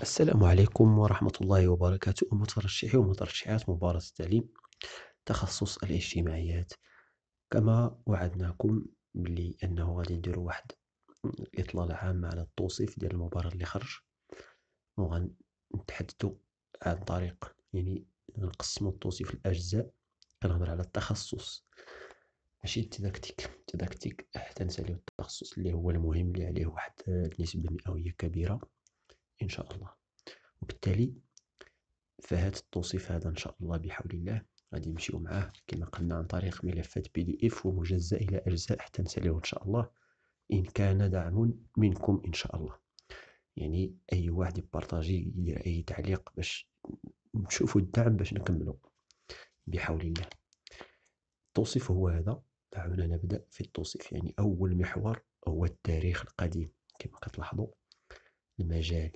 السلام عليكم ورحمة الله وبركاته. مترشحي ومترشحات مباراة التعليم، تخصص الاجتماعيات. كما وعدناكم بلي أنه غادي نديرو واحد إطلالة عامة على التوصيف ديال المباراة اللي خرج، وغنتحدثو عن طريق نقسمو التوصيف لأجزاء. كنهضر على التخصص ماشي التكتيك حتى نساليو التخصص اللي هو المهم اللي عليه واحد النسبة مئوية كبيرة إن شاء الله. وبالتالي فهاد التوصيف هذا إن شاء الله بحول الله غادي نمشيو معاه كما قلنا عن طريق ملفات PDF ومجزأ إلى أجزاء حتى نساليوه إن شاء الله، إن كان دعم منكم إن شاء الله. يعني أي واحد يبارطاجي يدير أي تعليق باش نشوفوا الدعم باش نكملوا بحول الله. التوصيف هو هذا. دعونا نبدأ في التوصيف. يعني أول محور هو التاريخ القديم. كما كتلاحظوا المجال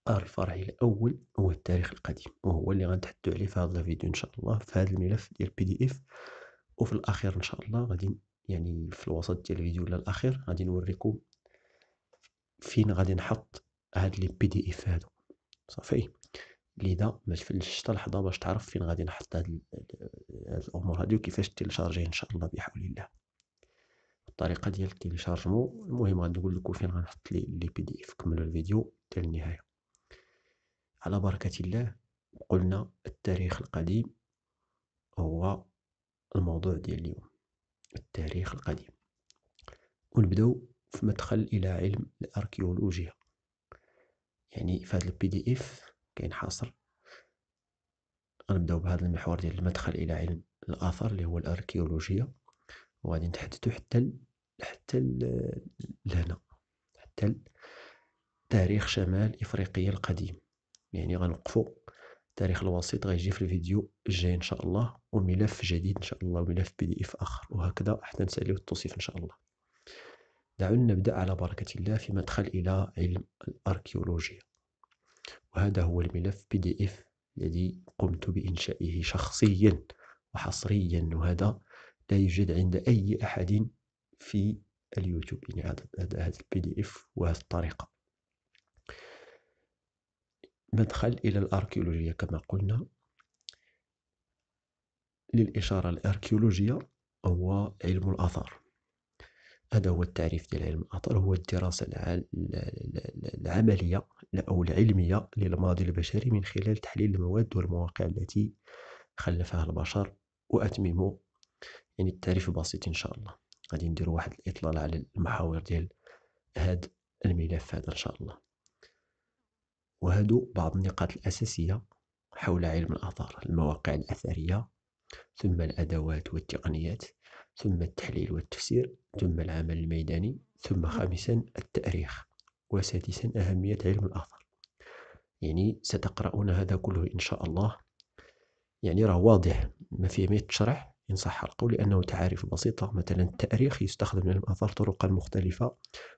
الفرعي الأول هو التاريخ القديم، وهو اللي غنتحدثوا عليه في هذا الفيديو إن شاء الله في هذا الملف ديال PDF. وفي الأخير إن شاء الله غادي في الوسط ديال الفيديو ولا الأخير غادي نوريكم فين غادي نحط هاد لي PDF هادو صافي. لذا ما تفلش حتى لحظة باش تعرف فين غادي نحط هاد الأمور هادي وكيفاش تيلشارجيه إن شاء الله بحول الله. الطريقة ديال التيلشارجمون المهم غادي نقول لكم فين غنحط لي PDF. كملوا الفيديو حتى النهاية على بركة الله. قلنا التاريخ القديم هو الموضوع ديال اليوم، التاريخ القديم. ونبداو في مدخل إلى علم الأركيولوجيا. يعني في هذا PDF كاين حاصر. غنبداو بهذا المحور ديال المدخل إلى علم الآثار اللي هو الأركيولوجيا، وغادي نتحدثوا حتى لهنا حتى تاريخ شمال إفريقيا القديم. يعني غنوقفوا التاريخ الوسيط غيجي في الفيديو الجاي إن شاء الله، وملف جديد إن شاء الله، وملف PDF آخر، وهكذا حتى نساليو التوصيف إن شاء الله. دعونا نبدأ على بركة الله في مدخل إلى علم الأركيولوجيا. وهذا هو الملف PDF الذي قمت بإنشائه شخصيا وحصريا، وهذا لا يوجد عند أي أحد في اليوتيوب. يعني هذا PDF وهذه الطريقة. مدخل إلى الأركيولوجيا كما قلنا. للإشارة الأركيولوجيا هو علم الآثار. هذا هو التعريف ديال علم الآثار. هو الدراسة العملية أو العلمية للماضي البشري من خلال تحليل المواد والمواقع التي خلفها البشر. وأتمموا يعني التعريف بسيط إن شاء الله. غادي نديروا واحد الإطلال على المحاور ديال هذا الملف هذا إن شاء الله. وهادو بعض النقاط الأساسية حول علم الآثار: المواقع الأثرية، ثم الأدوات والتقنيات، ثم التحليل والتفسير، ثم العمل الميداني، ثم خامسا التاريخ، وسادسا أهمية علم الآثار. يعني ستقرؤون هذا كله إن شاء الله. يعني راه واضح ما فيه ما يتشرح إن صح القول، لأنه تعاريف بسيطة. مثلا التاريخ يستخدم علم الآثار طرقا مختلفة،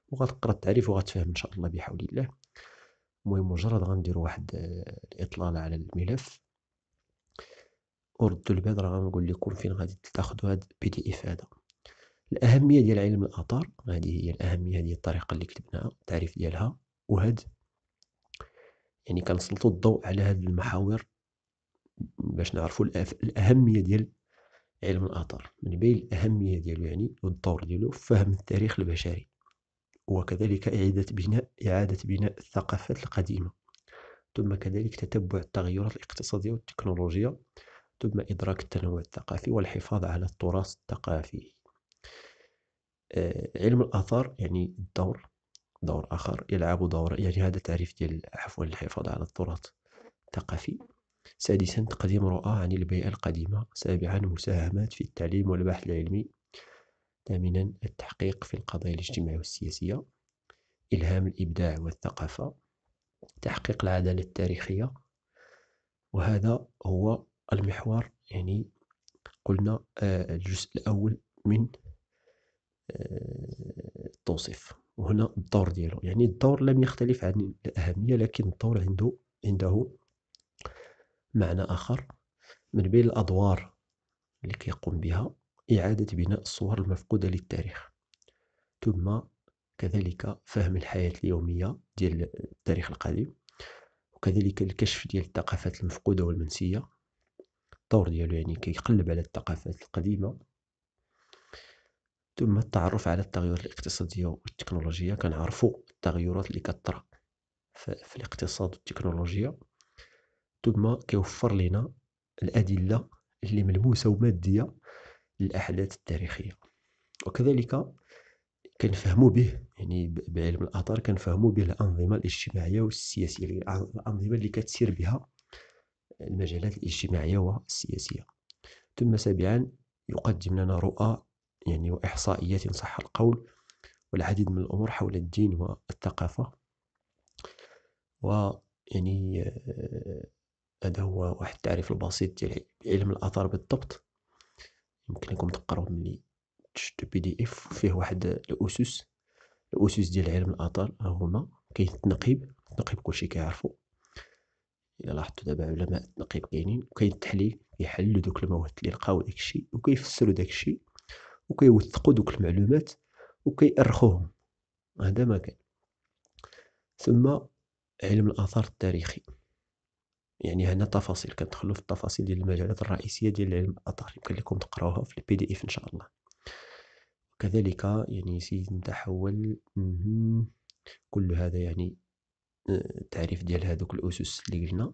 وغتقرأ التعريف وغتفهم إن شاء الله بحول الله. المهم مجرد غندير واحد الإطلالة على الملف وردوا البال راه غنقول لكم فين غادي تاخذوا هذا PDF هذا. الأهمية ديال علم الآثار هذه هي الأهمية ديال الطريقة اللي كتبناها، التعريف ديالها. وهاد يعني كنسلطوا الضوء على هاد المحاور باش نعرفوا الأهمية ديال علم الآثار. من بين الأهمية ديالو يعني والدور ديالو فهم التاريخ البشري، وكذلك إعادة بناء الثقافات القديمة، ثم كذلك تتبع التغيرات الاقتصادية والتكنولوجيا، ثم إدراك التنوع الثقافي والحفاظ على التراث الثقافي. علم الآثار يعني دور آخر يلعب دور، يعني هذا تعريف ديال عفوا الحفاظ على التراث الثقافي. سادسا تقديم رؤى عن البيئة القديمة. سابعا مساهمات في التعليم والبحث العلمي. ثامنا التحقيق في القضايا الاجتماعية والسياسية. إلهام الإبداع والثقافة. تحقيق العدالة التاريخية. وهذا هو المحور. يعني قلنا الجزء الأول من التوصيف. وهنا الدور ديالو، يعني الدور لم يختلف عن الأهمية، لكن الدور عنده معنى آخر. من بين الأدوار اللي كيقوم بها إعادة بناء الصور المفقودة للتاريخ، ثم كذلك فهم الحياة اليومية ديال التاريخ القديم، وكذلك الكشف ديال الثقافات المفقودة والمنسية، الدور ديالو يعني كيقلب على الثقافات القديمة. ثم التعرف على التغيرات الاقتصادية والتكنولوجية، كنعرفوا التغيرات اللي كطرا في الاقتصاد والتكنولوجيا. ثم كيوفر لنا الأدلة اللي ملموسة ومادية للأحداث التاريخية. وكذلك كنفهموا به، يعني بعلم الآثار كنفهموا به الأنظمة الاجتماعية والسياسية، الأنظمة اللي كتسير بها المجالات الاجتماعية والسياسية. ثم سابعا يقدم لنا رؤى يعني وإحصائيات إن صح القول، والعديد من الأمور حول الدين والثقافة. ويعني هذا هو واحد التعريف البسيط ديال علم الآثار بالضبط. يمكن لكم تقراوه ملي تشدو PDF فيه واحد الأسس ديال علم الآثار. هما كاين التنقيب كلشي كيعرفو، إلا لاحظتوا دابا علماء التنقيب كاينين. وكاين التحليل، كيحللوا دوك المواد اللي لقاو داكشي وكيفسروا داكشي وكيوثقوا دوك المعلومات وكيأرخوهم. هذا ما كان. ثم علم الآثار التاريخي، يعني هنا تفاصيل، كندخلوا في التفاصيل ديال المجالات الرئيسية ديال علم الآثار، يمكن لكم تقراوها في PDF إن شاء الله. كذلك يعني سنتحول كل هذا يعني تعريف ديال هذوك الأسس اللي قلنا.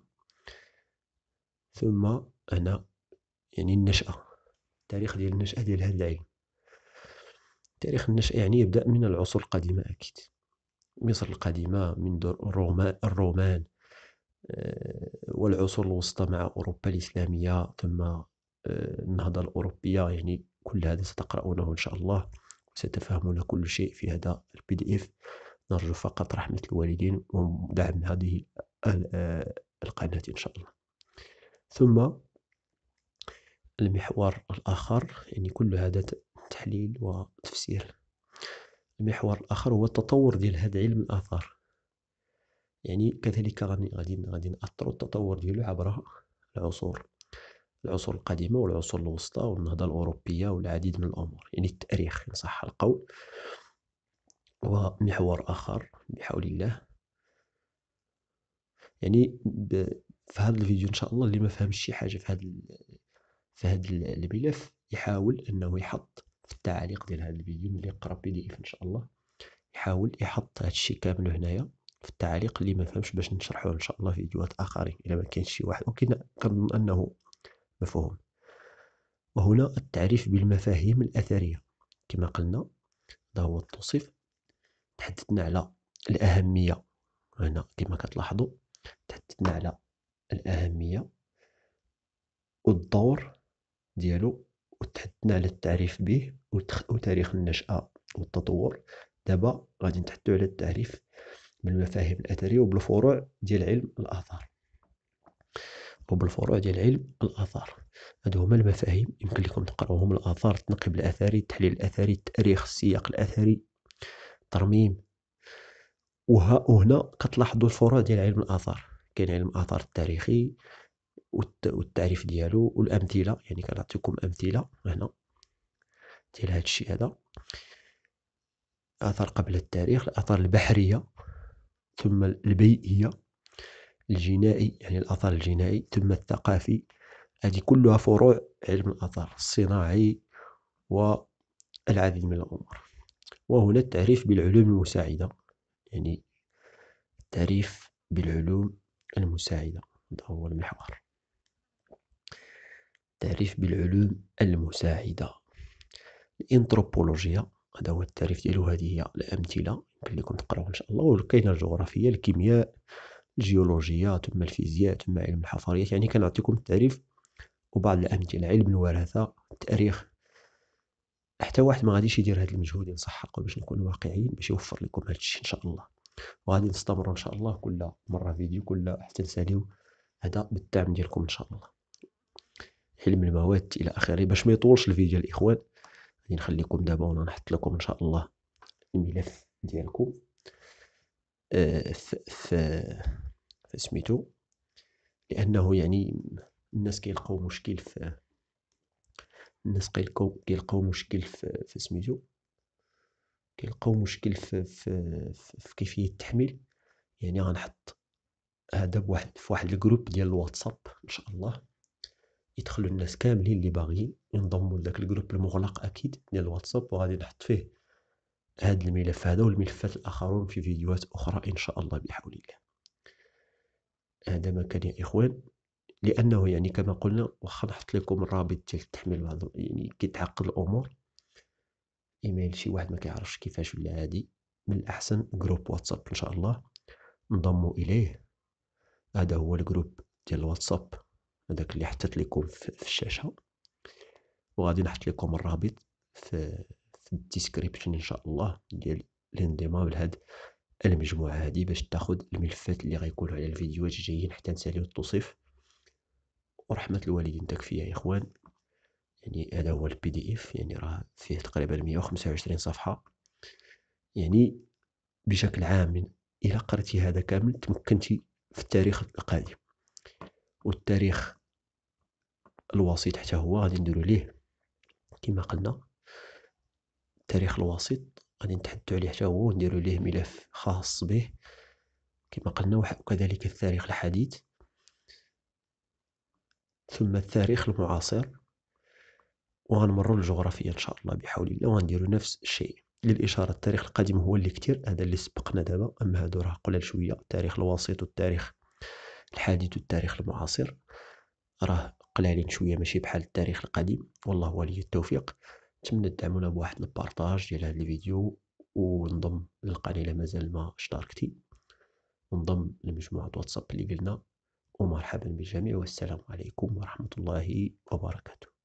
ثم هنا يعني النشأة، التاريخ ديال النشأة ديال هذا العلم. تاريخ النشأة يعني يبدأ من العصور القديمة أكيد، مصر القديمة منذ الرومان والعصور الوسطى مع أوروبا الإسلامية، ثم النهضة الأوروبية. يعني كل هذا ستقرؤونه إن شاء الله، ستفهمون كل شيء في هذا PDF. نرجو فقط رحمة الوالدين ودعم هذه القناة إن شاء الله. ثم المحور الآخر، يعني كل هذا تحليل وتفسير. المحور الآخر هو التطور ديال هذا علم الآثار، يعني كذلك غادي نأثروا التطور ديالو عبر العصور القديمة والعصور الوسطى والنهضة الأوروبية والعديد من الأمور، يعني التاريخ إن صح القول. ومحور آخر بحول الله، يعني في هذا الفيديو إن شاء الله اللي ما فهمش شي حاجة في هذا الملف يحاول أنه يحط في التعاليق ديال هذا الفيديو، ملي يقرأ PDF إن شاء الله يحاول يحط هذا الشيء كامل هنايا في التعليق اللي ما فهمش، باش نشرحوه إن شاء الله في فيديوهات آخرين إلا ما كاينش شي واحد، ولكن كنظن أنه مفهوم. وهنا التعريف بالمفاهيم الأثرية كما قلنا، هذا هو التوصيف. تحدثنا على الأهمية، هنا كما كتلاحظوا تحدثنا على الأهمية والدور ديالو، وتحدثنا على التعريف به وتاريخ النشأة والتطور. دابا غادي نتحدثوا على التعريف بالمفاهيم الأثرية وبالفروع ديال علم الآثار. هادو هما المفاهيم، يمكن لكم تقراوهم: الآثار، التنقيب الأثري، التحليل الأثري، التاريخ، السياق الأثري، الترميم. وهنا كتلاحظوا الفروع ديال علم الآثار. كاين علم الآثار التاريخي والتعريف ديالو والأمثلة، يعني كنعطيكم أمثلة هنا ديال هاد الشيء هذا. آثار قبل التاريخ، الآثار البحرية، ثم البيئية، الجنائي يعني الآثار الجنائي، ثم الثقافي. هذه كلها فروع علم الآثار الصناعي والعديد من الأمور. وهنا التعريف بالعلوم المساعدة، يعني التعريف بالعلوم المساعدة، هذا هو المحور. التعريف بالعلوم المساعدة. الانثروبولوجيا، هذا هو التعريف ديالو، هذه هي الأمثلة يمكن لكم تقراوها إن شاء الله. وكاين الجغرافيا، الكيمياء، الجيولوجيا، ثم الفيزياء، ثم علم الحفريات. يعني كنعطيكم التعريف وبعض الأمثلة. علم الوراثة، التاريخ. حتى واحد ما غاديش يدير هذا المجهود إن صح القول باش نكونوا واقعيين باش يوفر لكم هذا الشيء إن شاء الله. وغادي نستمروا إن شاء الله كل مرة فيديو، كل حتى نساليو هذا بالدعم ديالكم إن شاء الله. علم المواد إلى آخره. باش ما يطولش الفيديو الإخوان، غادي نخليكم دابا وانا نحط لكم إن شاء الله الملف ديالكم في سميتو، لأنه يعني الناس كيلقاو مشكل في سميتو، كيلقاو مشكل في كيفية التحميل. يعني غنحط هذا في واحد الجروب ديال الواتساب ان شاء الله، يدخلوا الناس كاملين اللي باغيين ينضموا لذاك الجروب المغلق اكيد ديال الواتساب، وغادي نحط فيه هذا الملف هذا والملفات الاخرون في فيديوهات اخرى ان شاء الله بحول الله. هذا ما كان يا اخوان، لانه يعني كما قلنا واخا نحط لكم الرابط ديال التحميل بعض يعني كيتعقد الامور، ايميل شي واحد ما كيعرفش كيفاش ولا عادي، من الاحسن جروب واتساب ان شاء الله انضموا اليه. هذا هو الجروب ديال الواتساب، هذاك اللي حطيت لكم في الشاشه، وغادي نحط لكم الرابط في الديسكريبشن ان شاء الله ديال الانضمام لهاد المجموعه هذه، باش تاخذ الملفات اللي غيكونوا على الفيديوهات الجايين حتى نساليو التوصيف. ورحمه الوالدين تكفي يا اخوان. يعني هذا هو البي دي اف، يعني راه فيه تقريبا 125 صفحه، يعني بشكل عام الى قرأتي هذا كامل تمكنتي في التاريخ القادم. والتاريخ الوسيط حتى هو غادي نديرو ليه كما قلنا، التاريخ الوسيط غادي نتحدثوا عليه حتى هو ونديروا ليه ملف خاص به كما قلنا، وكذلك التاريخ الحديث، ثم التاريخ المعاصر، وغنمروا للجغرافيا ان شاء الله بحول الله، وغنديروا نفس الشيء. للاشاره التاريخ القديم هو اللي كتير، هذا اللي سبقنا دابا، اما هادو راه قلال شويه. التاريخ الوسيط والتاريخ الحديث والتاريخ المعاصر راه قلالين شويه، ماشي بحال التاريخ القديم. والله ولي التوفيق. نتمنى تدعمونا بواحد البارطاج ديال هذا الفيديو، وانضم للقناه الا مازال ما اشتركتي، وانضم لمجموعه واتساب اللي قلنا. ومرحبا بالجميع، والسلام عليكم ورحمه الله وبركاته.